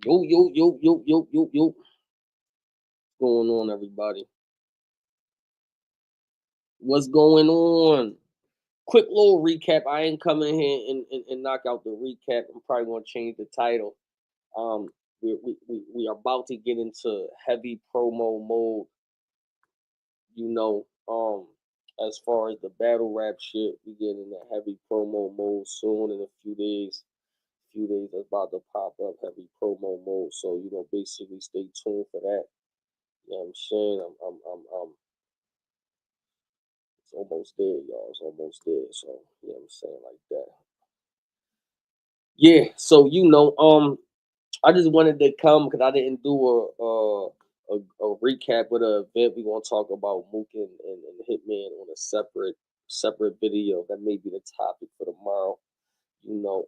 Yo, yo, yo, yo, yo, yo, yo. What's going on, everybody? What's going on? Quick little recap. I ain't coming here and knock out the recap. I'm probably gonna change the title. Um, we are about to get into heavy promo mode. You know, as far as the battle rap shit, we get in the heavy promo mode soon in a few days. Few days that's about to pop up heavy promo mode. So basically stay tuned for that. You know what I'm saying? It's almost there, y'all. It's almost there. So, you know what I'm saying? Like that. Yeah. So, I just wanted to come because I didn't do a recap of the event. We're gonna talk about Mook and Hitman on a separate video. That may be the topic for tomorrow. You know,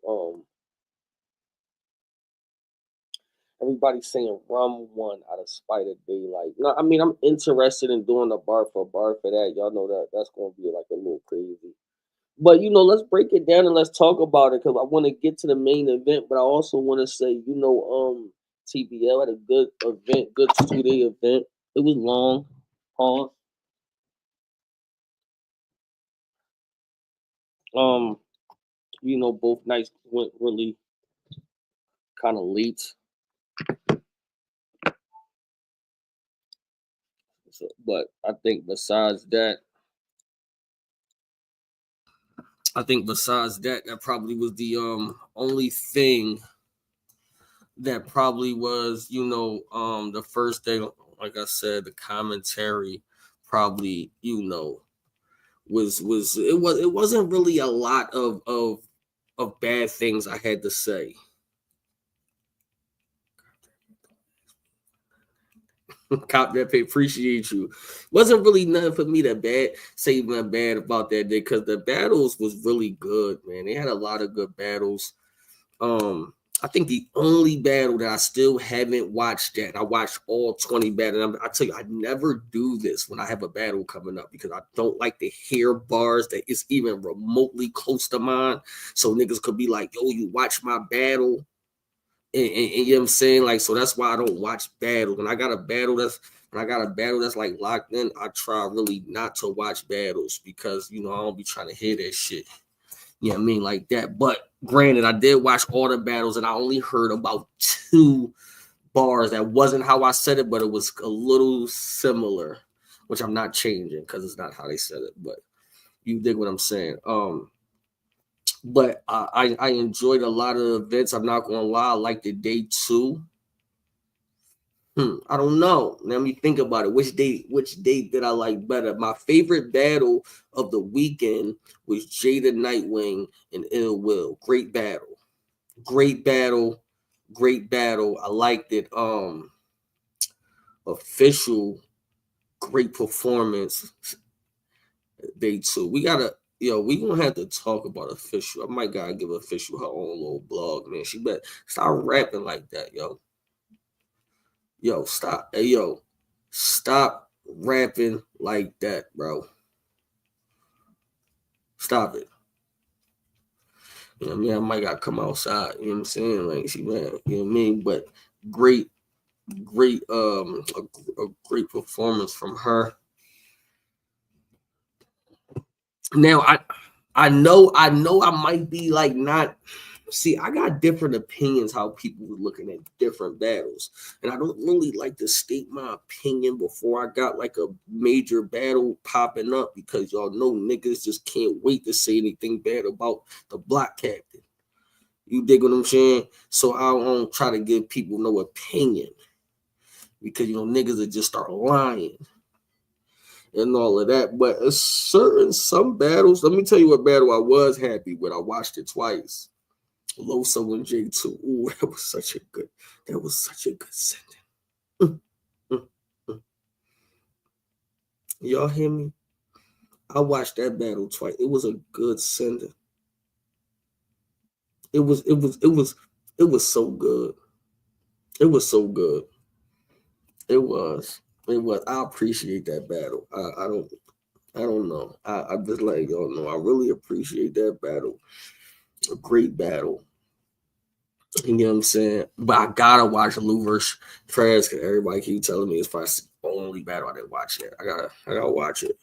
everybody's saying Rum won out of spite of Daylyt. No, I mean I'm interested in doing a bar for bar for that. Y'all know that that's gonna be like a little crazy. But let's break it down and let's talk about it because I want to get to the main event. But I also want to say, TBL had a good event, good 2 day event. It was long, pause. Um, both nights went really kind of late. So, but I think besides that, that probably was the only thing that probably was, the first thing. Like I said, the commentary probably, it wasn't really a lot of bad things I had to say. Cop that pay, appreciate you. Wasn't really nothing for me to say nothing bad about that day because the battles was really good, man. They had a lot of good battles. Um, I think the only battle that I still haven't watched yet, I watched all 20 battles. I tell you, I never do this when I have a battle coming up because I don't like to hear bars that is even remotely close to mine. So niggas could be like, yo, you watch my battle. And you know what I'm saying? Like, so that's why I don't watch battles. When I got a battle that's like locked in, I try really not to watch battles because I don't be trying to hear that shit. You know what I mean? Like that. But granted, I did watch all the battles and I only heard about two bars. That wasn't how I said it, but it was a little similar, which I'm not changing because it's not how they said it. But you dig what I'm saying. But I enjoyed a lot of the events. I'm not gonna lie, I liked the day two. I don't know. Let me think about it. Which date did I like better? My favorite battle of the weekend was Jada Nightwing and Ill Will. Great battle. Great battle. Great battle. I liked it. Official, great performance. Day two. We gonna have to talk about official. I might gotta give official her own little blog, man. She better start rapping like that, yo. Yo, stop. Hey, yo, stop rapping like that, bro. Stop it. You know what I mean? I might gotta come outside. You know what I'm saying? Like she man, you know what I mean? But great, a great performance from her. Now I know I might be like not. See, I got different opinions how people were looking at different battles, and I don't really like to state my opinion before I got like a major battle popping up because y'all know niggas just can't wait to say anything bad about the block captain. You dig what I'm saying? So I don't try to give people no opinion because niggas will just start lying and all of that. But some battles, let me tell you what battle I was happy with. I watched it twice. Loso and J2. Ooh, that was such a good sending. Mm, mm, mm. Y'all hear me? I watched that battle twice. It was a good sending. It was so good. It was so good. It was. It was. I appreciate that battle. I don't know. I just let y'all know. I really appreciate that battle. A great battle. You know what I'm saying? But I gotta watch Lou versus Trez because everybody keep telling me it's probably the only battle I didn't watch yet. I gotta watch it.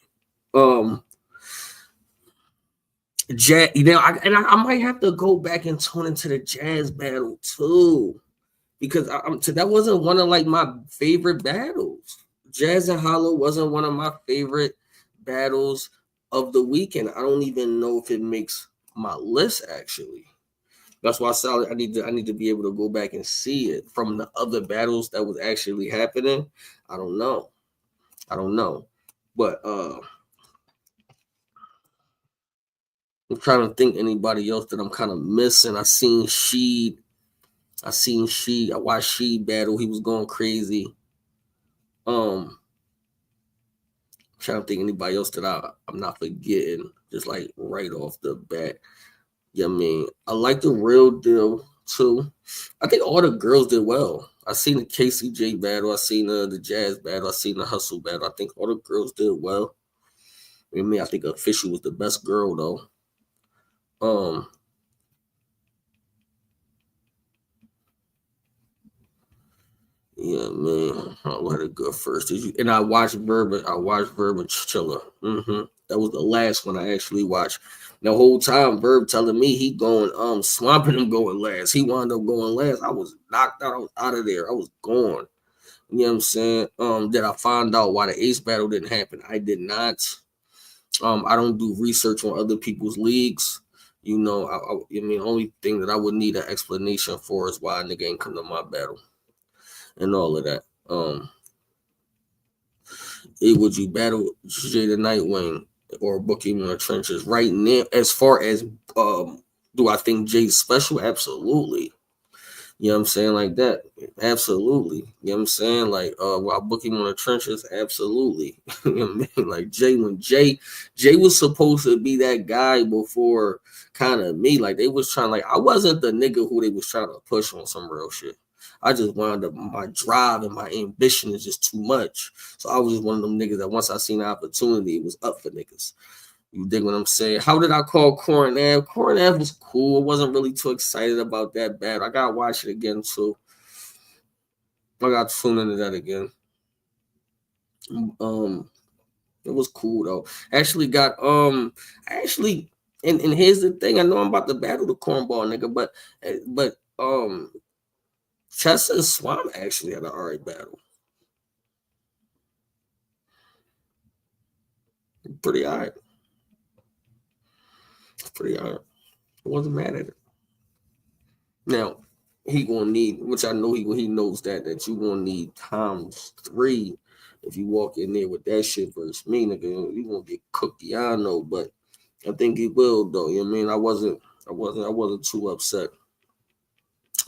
Jazz, I might have to go back and tune into the jazz battle too because that wasn't one of like my favorite battles. Jazz and Hollow wasn't one of my favorite battles of the weekend. I don't even know if it makes my list actually. That's why I need to be able to go back and see it from the other battles that was actually happening. I don't know. I don't know. But I'm trying to think anybody else that I'm kind of missing. I watched Sheed battle. He was going crazy. I'm trying to think anybody else that I'm not forgetting. Just like right off the bat. Yeah, I mean, I like the real deal too. I think all the girls did well. I seen the KCJ battle. I seen the Jazz battle. I seen the Hustle battle. I think all the girls did well. I think Official was the best girl though. Um, Yeah, man. I had a good first. And I watched Verba. I watched Verba Chilla. That was the last one I actually watched. The whole time, Verb telling me he going swamping him going last. He wound up going last. I was knocked out. I was out of there. I was gone. You know what I'm saying? Did I find out why the Ace battle didn't happen? I did not. I don't do research on other people's leagues. Only thing that I would need an explanation for is why a nigga ain't come to my battle and all of that. Would you battle Jada Nightwing or book him in the trenches right now? As far as do I think Jay's special? Absolutely. You know what I'm saying? Like that. Absolutely. You know what I'm saying? Like will I book him in the trenches? Absolutely. You know what I mean? Like Jay was supposed to be that guy before kind of me. Like they was trying, like I wasn't the nigga who they was trying to push on some real shit. I just wound up my drive and my ambition is just too much. So I was just one of them niggas that once I seen the opportunity, it was up for niggas. You dig what I'm saying? How did I call Corin Ave? Corin Ave was cool. I wasn't really too excited about that battle. I gotta watch it again too. I got to tune into that again. It was cool though. Actually and here's the thing. I know I'm about to battle the cornball nigga, but Chess and Swamp actually had an alright battle. Pretty alright. Pretty alright. I wasn't mad at it. Now he gonna need, which I know he knows that you gonna need times three if you walk in there with that shit versus me, nigga. You gonna get cooked, I know, but I think he will though. You know what I mean? I wasn't too upset.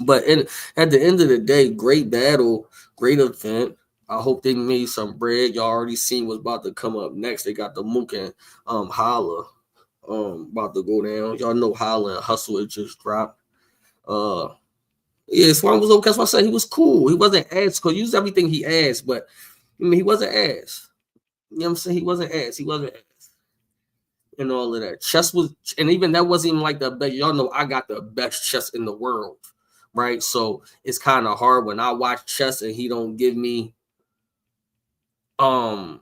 But at the end of the day, great battle, great event. I hope they made some bread. Y'all already seen what's about to come up next. They got the Mook and Holla about to go down. Y'all know Holla and Hustle it just dropped. Uh yeah, Swan was okay. That's why I said he was cool. He wasn't ass because he used everything he asked, but he wasn't ass. You know what I'm saying? He wasn't ass. He wasn't ass. And all of that. Chess was, and even that wasn't even like the best. Y'all know I got the best chess in the world, right? So it's kind of hard when I watch chess and he don't give me, the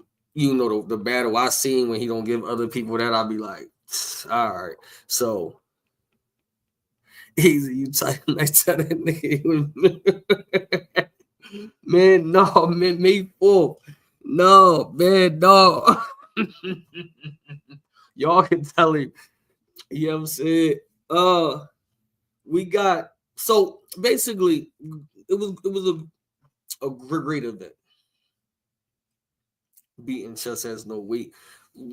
battle I seen when he don't give other people that. I'll be like, all right. So Easy, you type next to that nigga. Man, no, man, me full. No, man, no. Y'all can tell him. You know what I'm saying? We got, so basically it was a great event. Beating Chess has no weight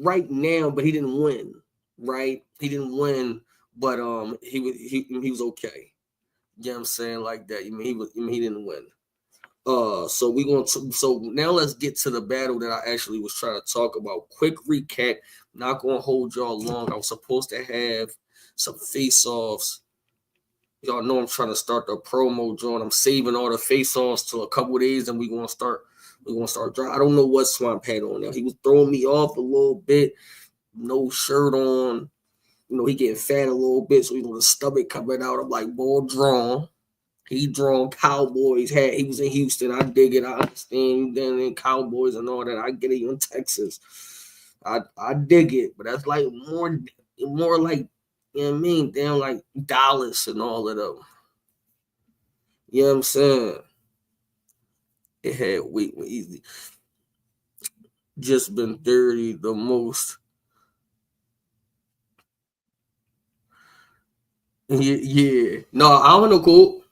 right now, but he didn't win. Right? He didn't win, but he was okay. You know what I'm saying? Like that. He didn't win. So now let's get to the battle that I actually was trying to talk about. Quick recap. Not gonna hold y'all long. I was supposed to have some face-offs. Y'all know I'm trying to start the promo joint. I'm saving all the face-offs till a couple days, and we're gonna start dry. I don't know what Swamp had on now. He was throwing me off a little bit. No shirt on. He getting fat a little bit, so the stomach coming out. I'm like, ball drawn. He drawn Cowboys hat. He was in Houston. I dig it. I understand. Then in Cowboys and all that. I get it. You in Texas. I dig it. But that's like more like, you know what I mean? Damn, like Dallas and all of them. You know what I'm saying? It had wait Eazy. Just been 30 the most. Yeah. No, I don't know, cool.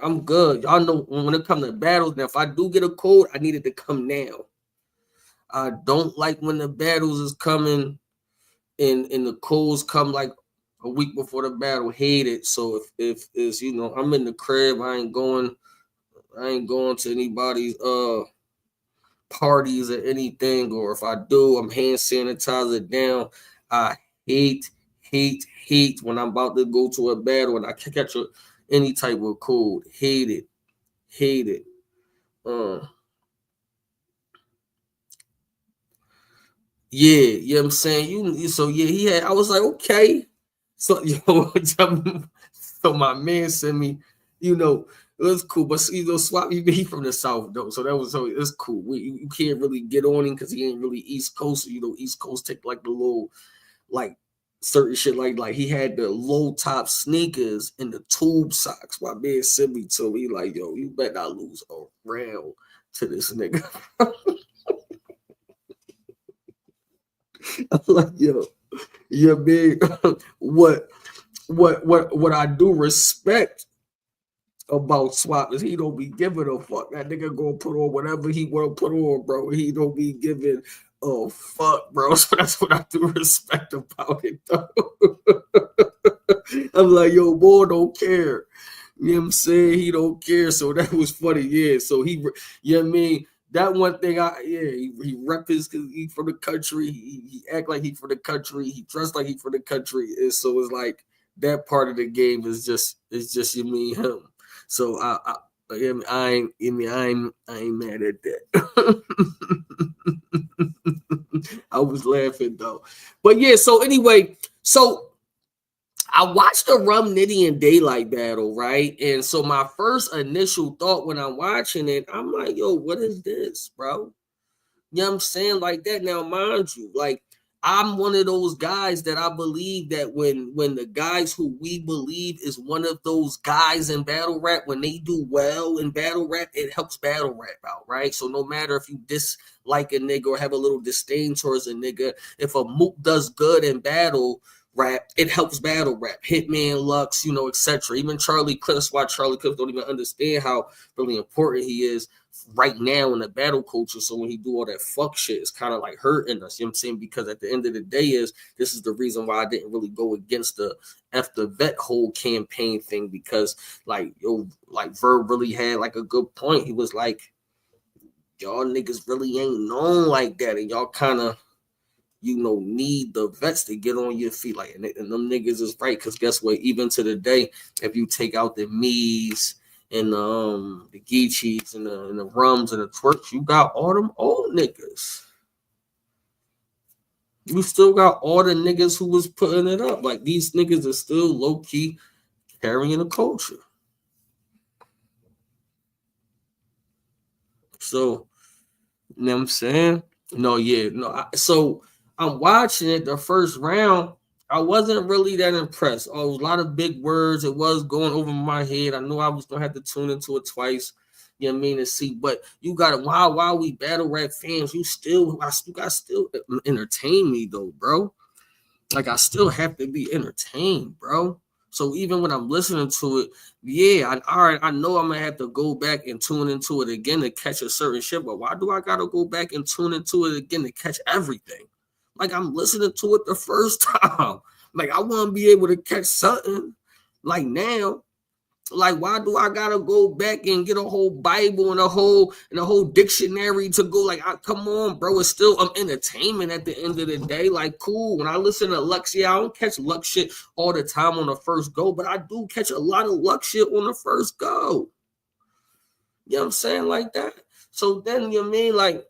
I'm good. Y'all know when it comes to battles, now if I do get a cold, I need it to come now. I don't like when the battles is coming and the colds come like a week before the battle. Hate it. So if it's, you know, I'm in the crib, I ain't going to anybody's parties or anything, or if I do, I'm hand sanitizer down. I hate, hate when I'm about to go to a battle and I catch any type of cold. Hate it, hate it. Yeah, you know what I'm saying? So yeah, he had, I was like, okay. So yo, so my man sent me, you know, it was cool. But you know, Swap, he from the South though. So that was, so it's cool. You can't really get on him because he ain't really East Coast. So, you know, East Coast take like the little, like certain shit, like he had the low top sneakers and the tube socks. My man sent me to me like, yo, you better not lose a round to this nigga. I'm like, yo, yeah, big. What I do respect about Swap is he don't be giving a fuck. That nigga gonna put on whatever he wanna put on, bro. He don't be giving a fuck, bro. So that's what I do respect about it, though. I'm like, yo, boy, don't care. You know what I'm saying? He don't care. So that was funny, yeah. So you know what I mean? That one thing, he rep his, cause he from the country. He act like he from the country. He dressed like he from the country. And so it's like that part of the game is just you mean him. So I ain't mad at that. I was laughing though, but yeah. So anyway, so I watched the Rum Nitty and Daylyt battle, right? And so my first initial thought when I'm watching it, I'm like, yo, what is this, bro? You know what I'm saying? Like that. Now, mind you, like I'm one of those guys that I believe that when the guys who we believe is one of those guys in battle rap, when they do well in battle rap, it helps battle rap out, right? So no matter if you dislike a nigga or have a little disdain towards a nigga, if a mook does good in battle rap, it helps battle rap. Hitman, Lux, you know, etc. Even Charlie Clips, why Charlie Clips don't even understand how really important he is right now in the battle culture. So when he do all that fuck shit, it's kind of like hurting us. You know what I'm saying? Because at the end of the day, this is the reason why I didn't really go against the F the Vet whole campaign thing, because like Verb really had like a good point. He was like, y'all niggas really ain't known like that, and y'all kind of, you know, need the vets to get on your feet. Like, and them niggas is right, because guess what? Even to the day, if you take out the Mees and the Geechees and the Rums and the Twerks, you got all them old niggas. You still got all the niggas who was putting it up. Like, these niggas are still low key carrying the culture. So, you know what I'm saying? No, yeah, no. So I'm watching it the first round. I wasn't really that impressed. Oh, it was a lot of big words. It was going over my head. I knew I was gonna have to tune into it twice. You know what I mean, to see. But you gotta, while we battle rap fans, you got still entertain me though, bro. Like I still have to be entertained, bro. So even when I'm listening to it, yeah, all right, I know I'm gonna have to go back and tune into it again to catch a certain shit. But why do I gotta go back and tune into it again to catch everything? Like I'm listening to it the first time. Like I want to be able to catch something. Like now, like, why do I gotta go back and get a whole Bible and a whole dictionary to go? Like, come on, bro. It's still entertainment at the end of the day. Like, cool. When I listen to Lux, yeah, I don't catch Lux shit all the time on the first go, but I do catch a lot of Lux shit on the first go. You know what I'm saying? Like that. So then you mean like,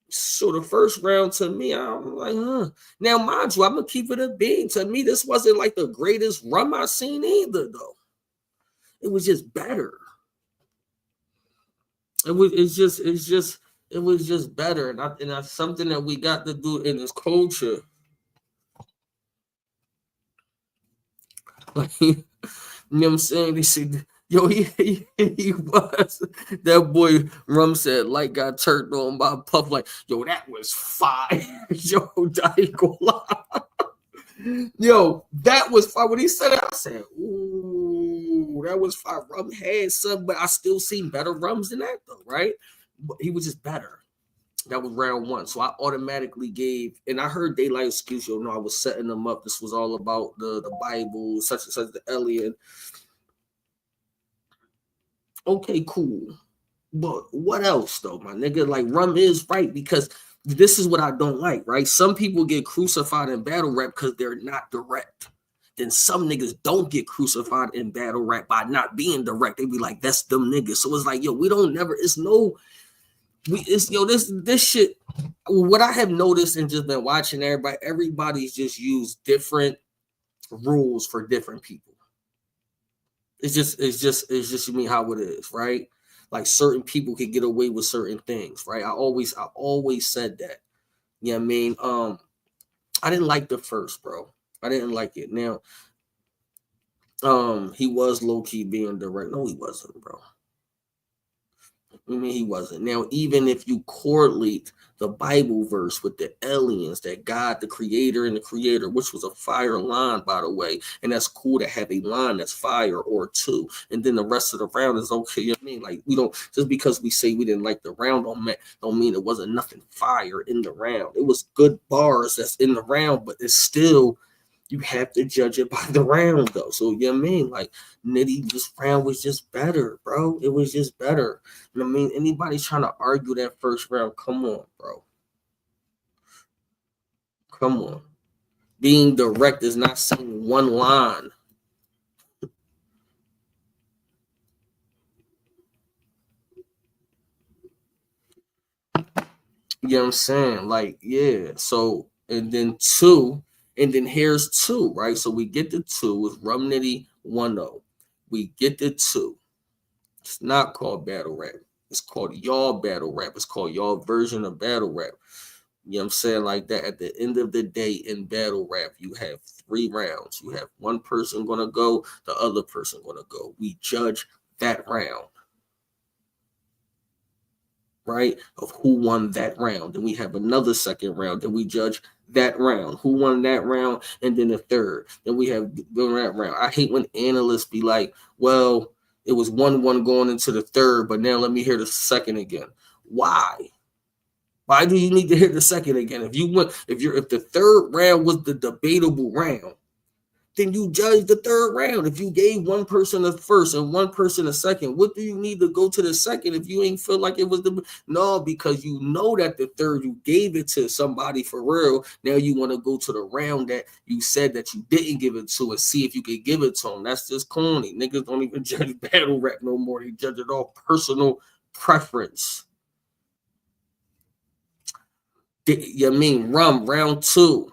so the first round to me, I'm like, huh. Now, mind you, I'm gonna keep it a bean. To me, this wasn't like the greatest rum I seen either, though. It was just better. it was just better, and that's something that we got to do in this culture. Like, you know what I'm saying? They said, yo, he was. That boy Rum said, light got turned on by Puff. Like, yo, that was fire. Yo, I ain't gonna lie. Yo, that was fire. When he said it, I said, ooh, that was fire. Rum had some, but I still seen better Rums than that, though, right? But he was just better. That was round one. So I automatically gave, and I heard Daylyt excuse, you know, I was setting them up. This was all about the Bible, such and such, the alien. Okay, cool. But what else though, my nigga? Like, Rum is right, because this is what I don't like, right? Some people get crucified in battle rap because they're not direct. Then some niggas don't get crucified in battle rap by not being direct. They be like, that's them niggas. So it's like, yo, we don't never, it's no, it's, yo, this shit, what I have noticed and just been watching everybody's just used different rules for different people. It's just you mean how it is, right? Like, certain people can get away with certain things, right? I always said that. You know what I mean? I didn't like the first, bro. I didn't like it. Now, he was low-key being direct. No, he wasn't, bro. I mean, he wasn't. Now, even if you correlate the Bible verse with the aliens, that God, the creator and the creator, which was a fire line, by the way, and that's cool to have a line that's fire or two, and then the rest of the round is okay. You know what I mean? Like, we don't, just because we say we didn't like the round don't mean it wasn't nothing fire in the round. It was good bars that's in the round, but it's still, you have to judge it by the round, though. So, you know what I mean? Like, Nitty, this round was just better, bro. It was just better. You know what I mean? Anybody trying to argue that first round, come on, bro. Come on. Being direct is not saying one line. You know what I'm saying? Like, yeah. So, and then two, and then here's two, right? So we get the two with Rum Nitty 1-0. We get the two. It's not called battle rap. It's called y'all battle rap. It's called y'all version of battle rap. You know what I'm saying? Like that. At the end of the day, in battle rap, you have 3 rounds. You have one person gonna go, the other person gonna go. We judge that round, right? Of who won that round. Then we have another second round. Then we judge that round. Who won that round? And then the third. Then we have that round. I hate when analysts be like, well, it was 1-1 going into the third, but now let me hear the second again. Why? Why do you need to hear the second again? If the third round was the debatable round, then you judge the third round. If you gave one person a first and one person a second, what do you need to go to the second if you ain't feel like it was no? Because you know that the third, you gave it to somebody for real. Now you want to go to the round that you said that you didn't give it to and see if you could give it to them. That's just corny. Niggas don't even judge battle rap no more. They judge it all personal preference. You mean Rum round 2?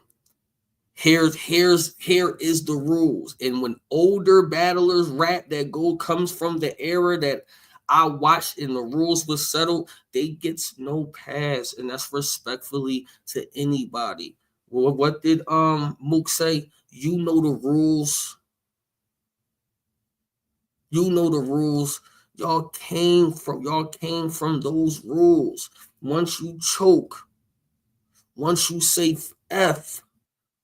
Here is the rules. And when older battlers rap that comes from the era that I watched and the rules was settled, they gets no pass, and that's respectfully to anybody. Well, what did Mook say? You know the rules. You know the rules. Y'all came from those rules. Once you choke, once you say F,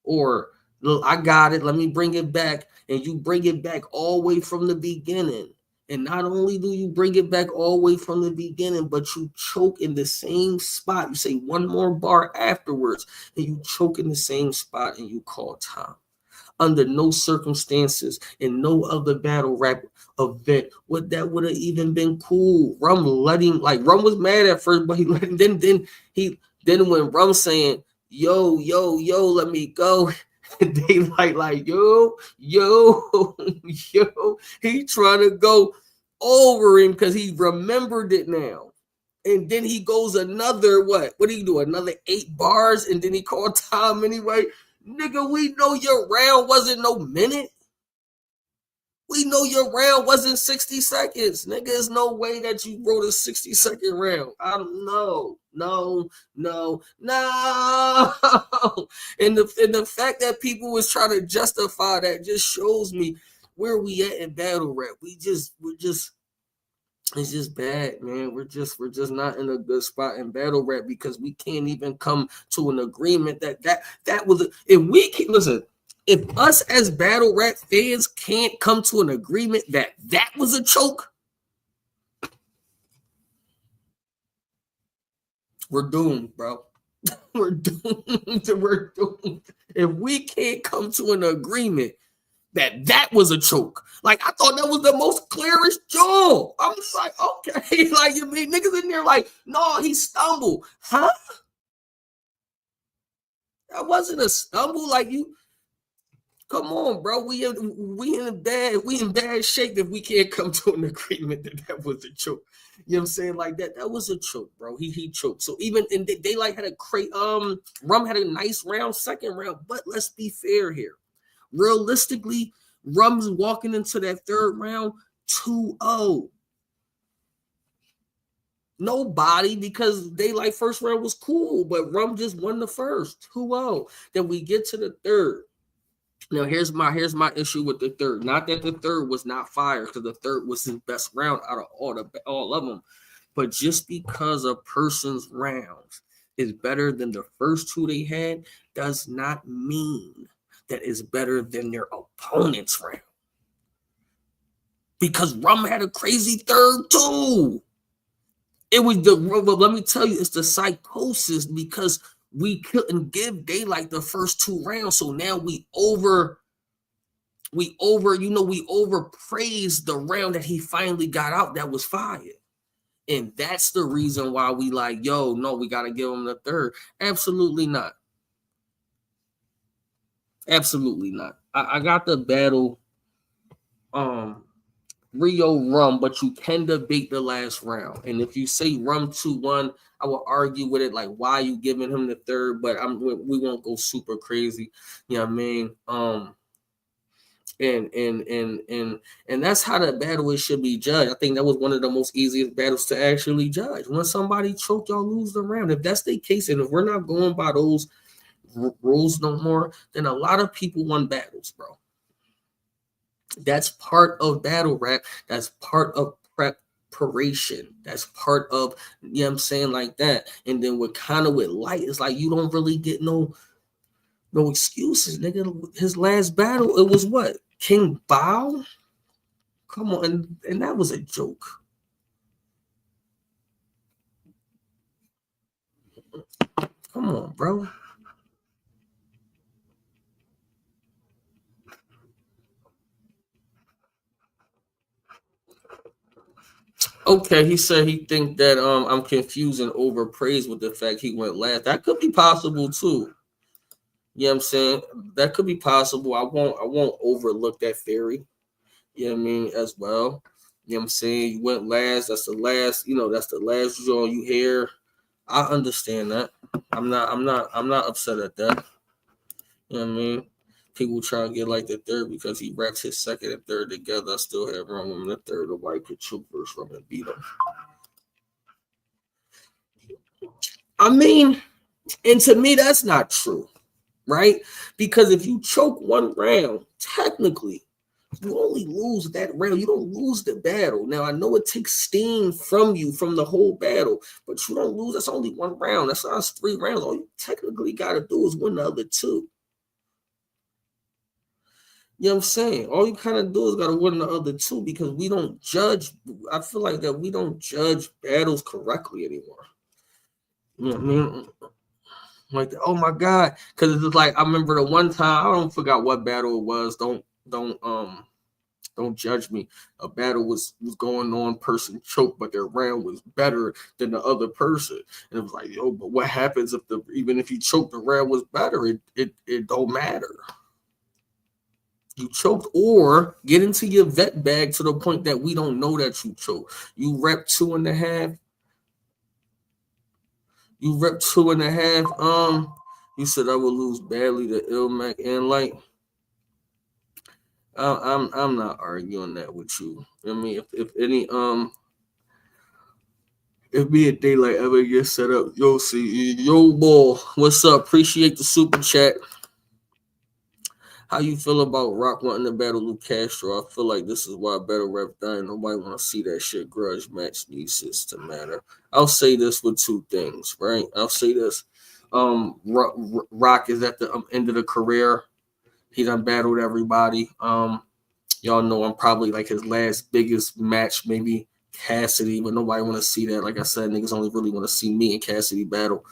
or look, I got it, let me bring it back, and you bring it back all the way from the beginning. And not only do you bring it back all the way from the beginning, but you choke in the same spot. You say one more bar afterwards, and you choke in the same spot, and you call time. Under no circumstances in no other battle rap event would that would have even been cool. Rum let him, like, Rum was mad at first, but he let him. Then when Rum saying, yo, let me go. Daylyt like, yo, he trying to go over him because he remembered it now. And then he goes another, what do you do? Another 8 bars, and then he called time anyway. Nigga, we know your round wasn't no minute. We know your round wasn't 60 seconds. Nigga, there's no way that you wrote a 60-second round. I don't know. No. And the fact that people was trying to justify that just shows me where we at in battle rap. We're just it's just bad, man. We're just not in a good spot in battle rap because we can't even come to an agreement that was if we can listen. If us as battle rap fans can't come to an agreement that was a choke, we're doomed, bro. We're doomed. We're doomed. If we can't come to an agreement that was a choke. Like I thought that was the most clearest jaw. I'm just like, okay, like you mean niggas in there like, no, he stumbled, huh? That wasn't a stumble. Like you, come on, bro. We in bad shape if we can't come to an agreement that was a choke. You know what I'm saying? Like that was a choke, bro. He choked. So even in Daylyt had a great Rum had a nice round, second round. But let's be fair here. Realistically, Rum's walking into that third round 2-0. Nobody, because Daylyt first round was cool, but Rum just won the first 2-0. Then we get to the third. Now here's my issue with the third. Not that the third was not fire, because the third was his best round out of all of them, but just because a person's rounds is better than the first two they had does not mean that is better than their opponent's round. Because Rum had a crazy third too. It was let me tell you, it's the psychosis because we couldn't give Daylyt the first two rounds. So now we overpraised the round that he finally got out that was fire. And that's the reason why we like, yo, no, we got to give him the third. Absolutely not. Absolutely not. I got the battle Rio Rum, but you can debate the last round. And if you say Rum 2-1, I will argue with it like why you giving him the third, but we won't go super crazy. You know what I mean? And that's how the battle should be judged. I think that was one of the most easiest battles to actually judge. When somebody choke, y'all lose the round. If that's the case, and if we're not going by those rules no more, then a lot of people won battles, bro. That's part of battle rap. That's part of preparation. That's part of, you know what I'm saying, like that. And then with light, it's like you don't really get no excuses, nigga. His last battle, it was what? King Bao? Come on, and that was a joke. Come on, bro. Okay, he said he think that I'm confusing overpraise with the fact he went last. That could be possible too. You know what I'm saying? That could be possible. I won't overlook that theory. You know what I mean, as well. You know what I'm saying? You went last, that's the last draw you hear. I understand that. I'm not upset at that. You know what I mean? People try to get like the third because he raps his second and third together. I still have Rum in the third of White could choke versus Rum and beat him. I mean, and to me, that's not true, right? Because if you choke one round, technically, you only lose that round. You don't lose the battle. Now, I know it takes steam from you from the whole battle, but you don't lose. That's only one round. That's not 3 rounds. All you technically got to do is win the other two. You know what I'm saying? All you kind of do is got to win the other two because we don't judge. I feel like that we don't judge battles correctly anymore. You know what I mean? Like, oh my God. Because it's just like, I remember the one time, I don't forgot what battle it was. Don't judge me. A battle was going on, person choked, but their round was better than the other person. And it was like, yo, but what happens if even if you choke, the round was better? It don't matter. You choked or get into your vet bag to the point that we don't know that you choked. You rep 2.5. You rep 2.5. You said I would lose badly to Ilmac and Light. I'm not arguing that with you. I mean, if any if me and Daylyt ever get set up, you'll see. Yo, ball, what's up? Appreciate the super chat. How you feel about Rock wanting to battle Luke Castro? I feel like this is why battle rap dying. Nobody want to see that shit. Grudge match needs to matter. I'll say this with two things, right? I'll say this. Rock is at the end of the career. He done battled everybody. Y'all know I'm probably like his last biggest match, maybe Cassidy, but nobody want to see that. Like I said, niggas only really want to see me and Cassidy battle.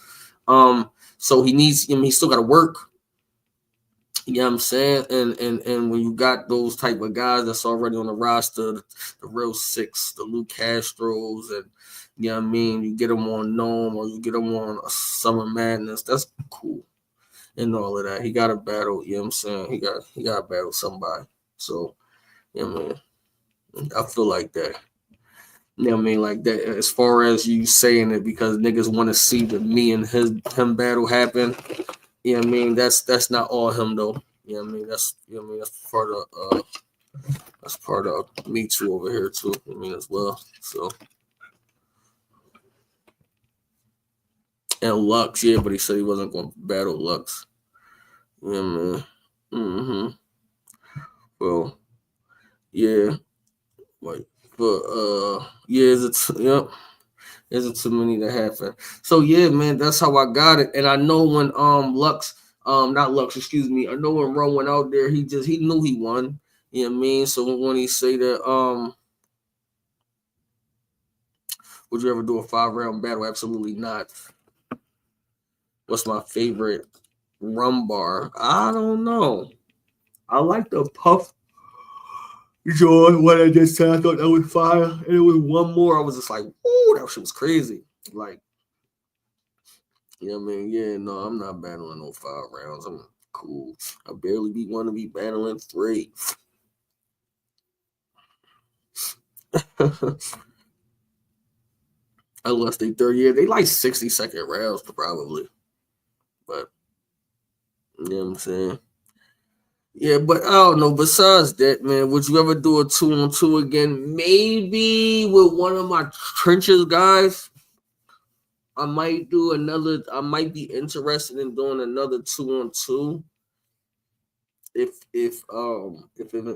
So he needs. I mean, he still got to work. You know what I'm saying? And when you got those type of guys that's already on the roster, the real six, the Luke Castros, and you know what I mean, you get them on Gnome or you get them on a Summer Madness, that's cool. And all of that. He got to battle, you know what I'm saying? He got to battle somebody. So, yeah, man. I feel like that. You know what I mean? Like that as far as you saying it because niggas want to see the me and him battle happen. You know what I mean? That's not all him though. You know what I mean? That's part of me too over here too. I mean as well. So and Lux, yeah, but he said he wasn't going to battle Lux. Yeah, man. Mm-hmm. Well, yeah, like, but yeah, yep. Isn't too many to happen. So yeah, man, that's how I got it. And I know when Lux, not Lux, excuse me. I know when Ron went out there, he knew he won. You know what I mean? So when he say that would you ever do a 5 round battle? Absolutely not. What's my favorite rum bar? I don't know. I like the puff joy. What I just said, I thought that was fire. And it was one more. I was just like, ooh, that shit was crazy. Like, you know what I mean? Yeah, no, I'm not battling no 5 rounds. I'm cool. I barely want to be battling 3. Unless they 30 years. They like 60-second rounds probably. But you know what I'm saying? Yeah, but I don't know. Besides that, man, would you ever do a 2-on-2 again? Maybe with one of my trenches guys. I might do another. I might be interested in doing another 2-on-2 if it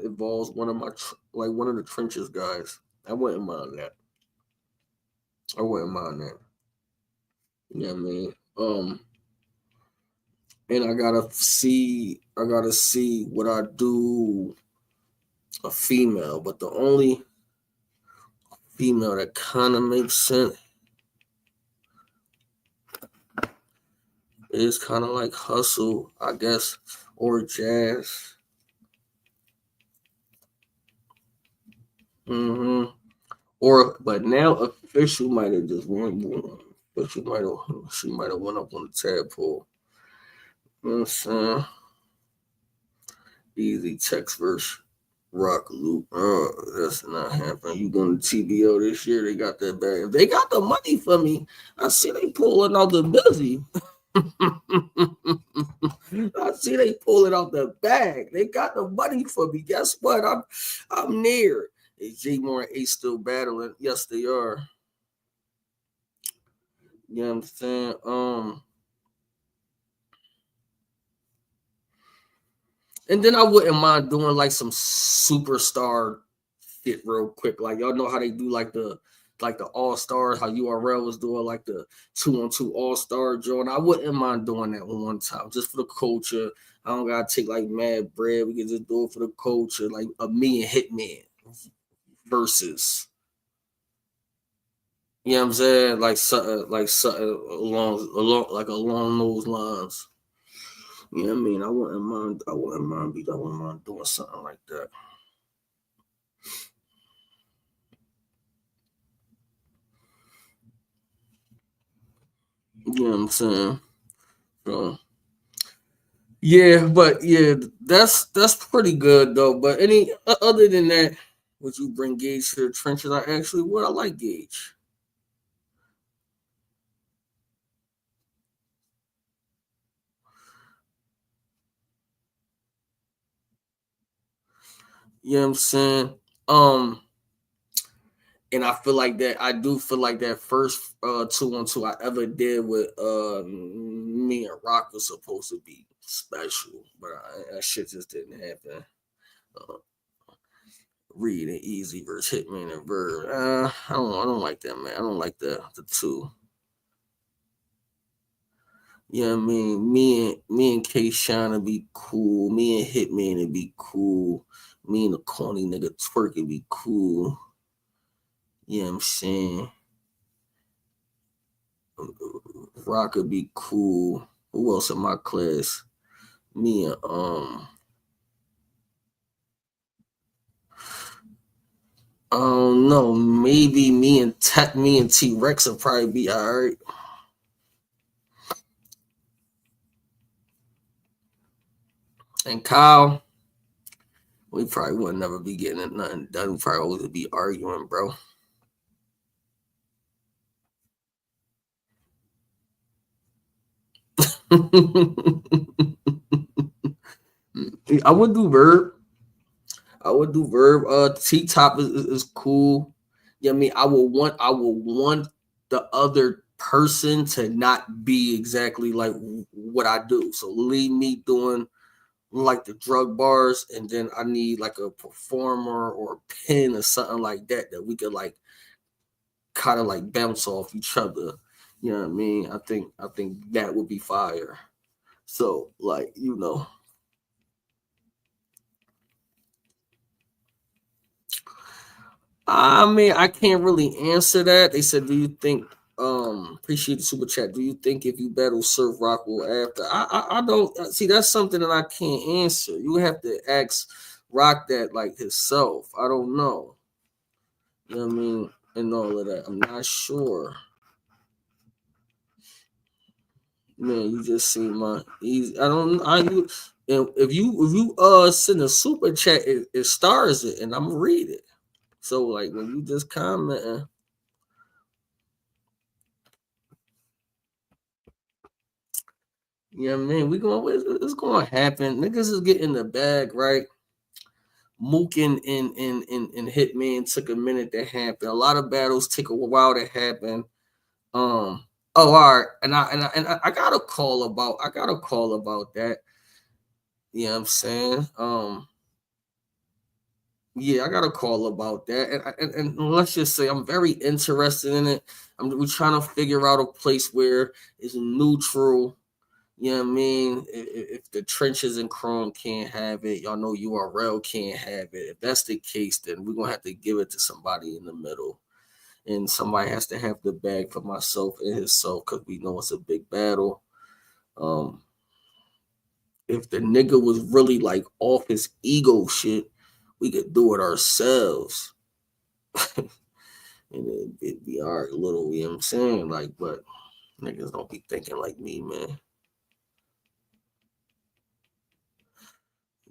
involves one of my like one of the trenches guys. I wouldn't mind that. I wouldn't mind that. You know what I mean? And I gotta see what I do a female, but the only female that kind of makes sense is kind of like Hustle, I guess, or Jazz. Or, but now official might have just won. But she might have went up on the tadpole. You know what I'm saying? Easy text verse. Rock Loop. That's not happening. You going to TBO this year? They got that bag. If they got the money for me, I see they pulling out the busy. I see they pulling out the bag. They got the money for me. Guess what? I'm near. Is J Moore and Ace still battling? Yes, they are. You know what I'm saying? And then I wouldn't mind doing like some superstar shit real quick. Like y'all know how they do like the all stars, how URL was doing like the 2-on-2 all star joint. I wouldn't mind doing that one time just for the culture. I don't gotta take like mad bread. We can just do it for the culture, like a me and Hitman versus. You know what I'm saying? Like something along those lines. You know what I mean? I wouldn't mind doing something like that. You know what I'm saying? So yeah, but yeah, that's pretty good though. But any other than that, would you bring Gage to the trenches? I actually would. I like Gage. You know what I'm saying? Um, and I feel like that. I do feel like that first 2-on-2 I ever did with me and Rock was supposed to be special, but that shit just didn't happen. Uh, Reed and Eazy versus Hitman and Verb. I don't like that, man. I don't like the two. You know what I mean? Me and K Shine would be cool. Me and Hitman would be cool. Me and the corny nigga Twerk would be cool. You know what I'm saying? Rock would be cool. Who else in my class? Me and I don't know. Maybe me and T Rex will probably be alright. And Kyle, we probably would never be getting it nothing done. We probably always be arguing, bro. I would do Verb. I would do Verb. T Top is cool. Yeah, I mean, I will want the other person to not be exactly like what I do. So leave me doing like the drug bars, and then I need like a performer or a pin or something like that we could like kind of like bounce off each other. You know what I mean? I think that would be fire. So like I mean, I can't really answer that. They said, "Do you think?" Appreciate the super chat. Do you think if you battle Surf Rock will after? I don't see. That's something that I can't answer. You have to ask Rock that like himself. I don't know. You know what I mean? And all of that. I'm not sure. Man, you just see my easy. I don't. I you. And if you send a super chat, it stars it, and I'm gonna read it. So like when you just comment. Yeah, man, it's going to happen. Niggas is getting the bag, right? Mook and Hitman took a minute to happen. A lot of battles take a while to happen. Oh, all right, and I got a call about that. You know what I'm saying? Yeah, I got a call about that, and let's just say I'm very interested in it. We're trying to figure out a place where it's neutral. You know what I mean? If the trenches and Chrome can't have it, y'all know URL can't have it. If that's the case, then we're gonna have to give it to somebody in the middle. And somebody has to have the bag for myself and himself because we know it's a big battle. Um, if the nigga was really like off his ego shit, we could do it ourselves. And it'd be our little, you know what I'm saying? Like, but niggas don't be thinking like me, man.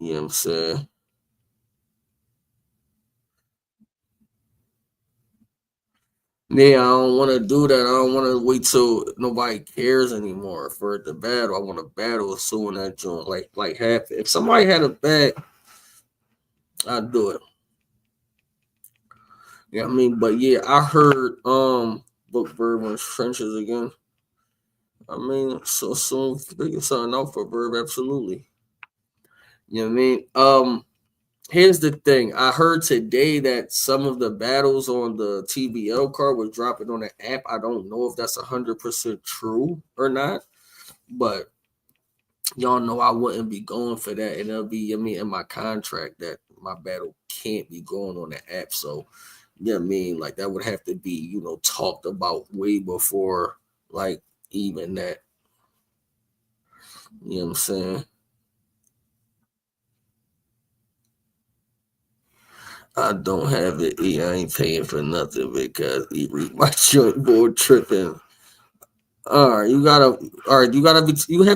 You know what I'm saying? Yeah, I don't want to do that. I don't want to wait till nobody cares anymore for it to battle. I want to battle as soon as that joint like happen. If somebody had a bet, I'd do it. Yeah, I mean, but yeah, I heard Book Bird went trenches again. I mean, so soon figure something out for Bird, absolutely. You know what I mean? Here's the thing. I heard today that some of the battles on the TBL card was dropping on the app. I don't know if that's 100% true or not, but y'all know I wouldn't be going for that, and it'll be, I mean, in my contract that my battle can't be going on the app. So, you know what I mean? Like that would have to be, talked about way before, like even that. You know what I'm saying? I don't have it. I ain't paying for nothing because he read my joint board tripping. All right, you gotta. All right, you have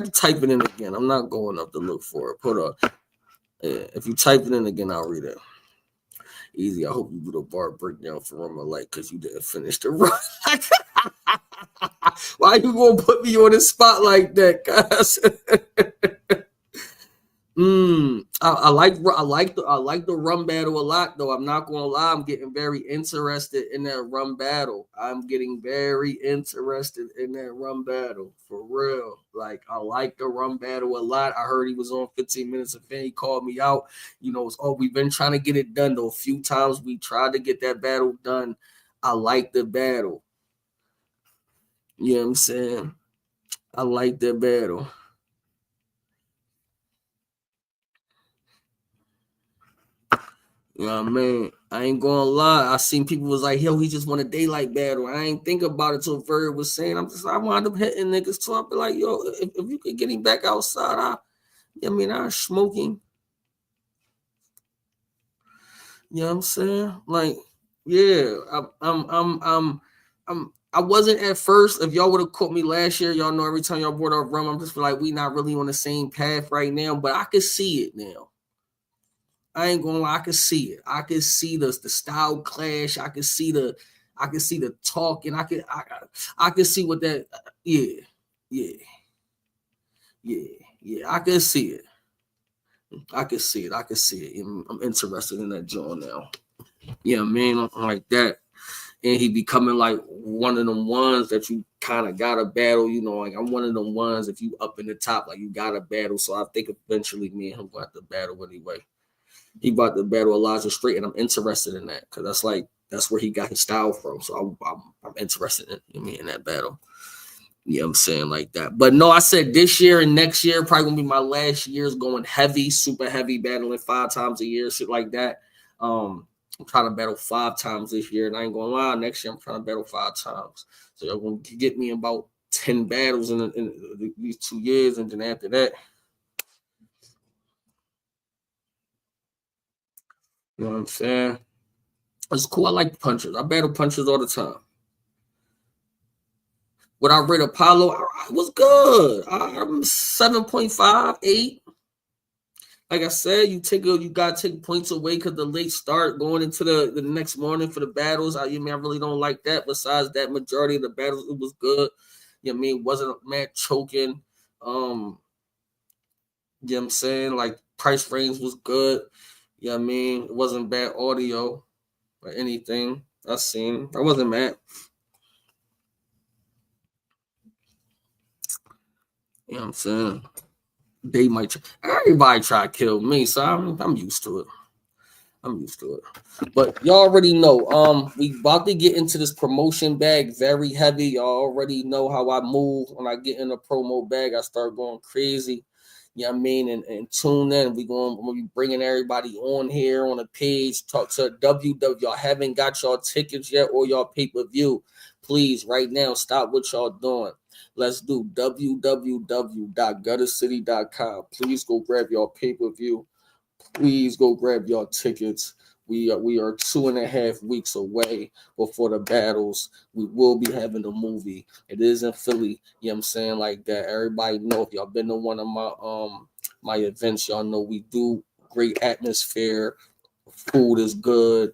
to type it in again. I'm not going up to look for it. Put up. Yeah, if you type it in again, I'll read it. Easy. I hope you do the bar breakdown for Rum Light because you didn't finish the run. Why you gonna put me on the spot like that, guys? I like the rum battle a lot though. I'm not gonna lie, I'm getting very interested in that rum battle. I'm getting very interested in that rum battle for real. Like I like the rum battle a lot. I heard he was on 15 minutes of fame. He called me out. You know, it's we've been trying to get it done though. A few times we tried to get that battle done. I like the battle. You know what I'm saying? I like the battle. You know what I mean? I ain't gonna lie. I seen people was like, yo, he just won a Daylyt battle. I ain't think about it till Virg was saying. I wound up hitting niggas too. I be like, yo, if you could get him back outside, I smoking. You know what I'm saying? Like, yeah, I wasn't at first. If y'all would have caught me last year, y'all know every time y'all brought up rum, I'm just like, we not really on the same path right now, but I can see it now. I ain't gonna lie, I can see it. I can see the style clash. I can see the talking. I can see what that yeah, yeah, yeah, yeah. I can see it. I can see it. I can see it. I'm interested in that John now. Yeah, man, like that. And he becoming like one of them ones that you kind of gotta battle. You know, like I'm one of them ones. If you up in the top, like you gotta battle. So I think eventually me and him going to battle anyway. He about to battle Elijah Straight, and I'm interested in that because that's where he got his style from. So I'm interested in that battle. You know what I'm saying? Like that. But no, I said this year and next year probably gonna be my last years going heavy, super heavy, battling 5 times a year, shit like that. I'm trying to battle 5 times this year, and I ain't gonna lie, next year I'm trying to battle 5 times. So you're gonna get me about 10 battles in these 2 years, and then after that, you know what I'm saying? It's cool. I like punchers. I battle punchers all the time. What I rate Apollo, I was good. I'm 7.5, 8. Like I said, you gotta take points away because the late start going into the next morning for the battles. I really don't like that. Besides that, majority of the battles it was good. You know what I mean? It wasn't mad choking. You know what I'm saying? Like price range was good. You know what I mean? It wasn't bad audio or anything. I seen. I wasn't mad. You know what I'm saying? They might try. Everybody try to kill me, so I'm used to it. I'm used to it. But y'all already know. We about to get into this promotion bag very heavy. Y'all already know how I move when I get in a promo bag. I start going crazy. You know what I mean? And tune in. We're gonna be bringing everybody on here on the page. Talk to WW. Y'all haven't got y'all tickets yet or y'all pay-per-view. Please, right now, stop what y'all doing. Let's do www.guttercity.com. Please go grab your pay-per-view. Please go grab your tickets. We are 2.5 weeks away before the battles. We will be having a movie. It is in Philly. You know what I'm saying? Like that. Everybody know if y'all been to one of my events, y'all know we do great atmosphere. Food is good.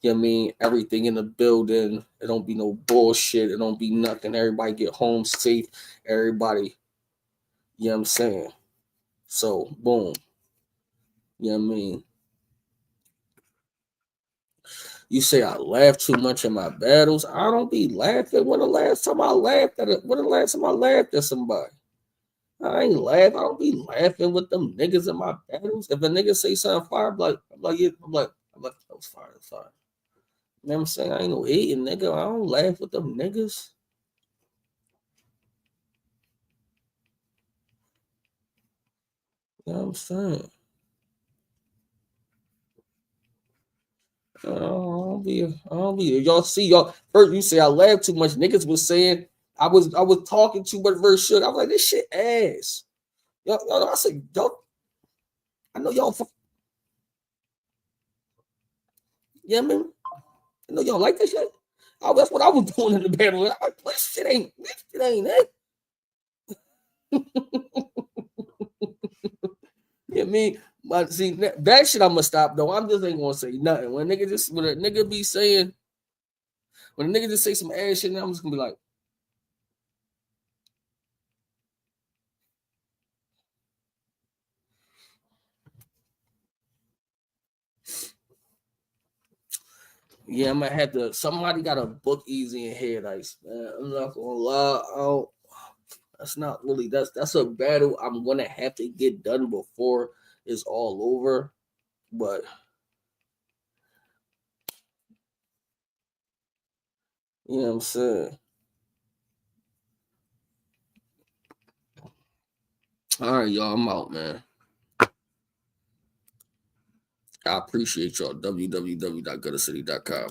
You know what I mean? Everything in the building. It don't be no bullshit. It don't be nothing. Everybody get home safe. Everybody, you know what I'm saying? So boom. You know what I mean? You say I laugh too much in my battles. I don't be laughing. When the last time I laughed at it? When the last time I laughed at somebody? I ain't laugh. I don't be laughing with them niggas in my battles. If a nigga say something fire, yeah, that was fire, that's fire. You know what I'm saying? I ain't no eating nigga. I don't laugh with them niggas. You know what I'm saying? I don't be. Y'all see y'all first. You say I laugh too much. Niggas was saying I was talking too much verse shit. I was like this shit ass. I said y'all. I know y'all. Yeah, man. I know y'all like that shit. Oh, that's what I was doing in the battle. I like, this shit ain't it. You know what I mean? But see, that shit I'm gonna stop though. I'm just ain't gonna say nothing. When a nigga be saying, when a nigga just say some ass shit, I'm just gonna be like, Yeah, I'm gonna have to. Somebody got to book Eazy and Head Ice, man. I'm not gonna lie. That's not really. That's a battle I'm gonna have to get done before it's all over. But you know what I'm saying. All right, y'all. I'm out, man. I appreciate y'all. www.guttercity.com.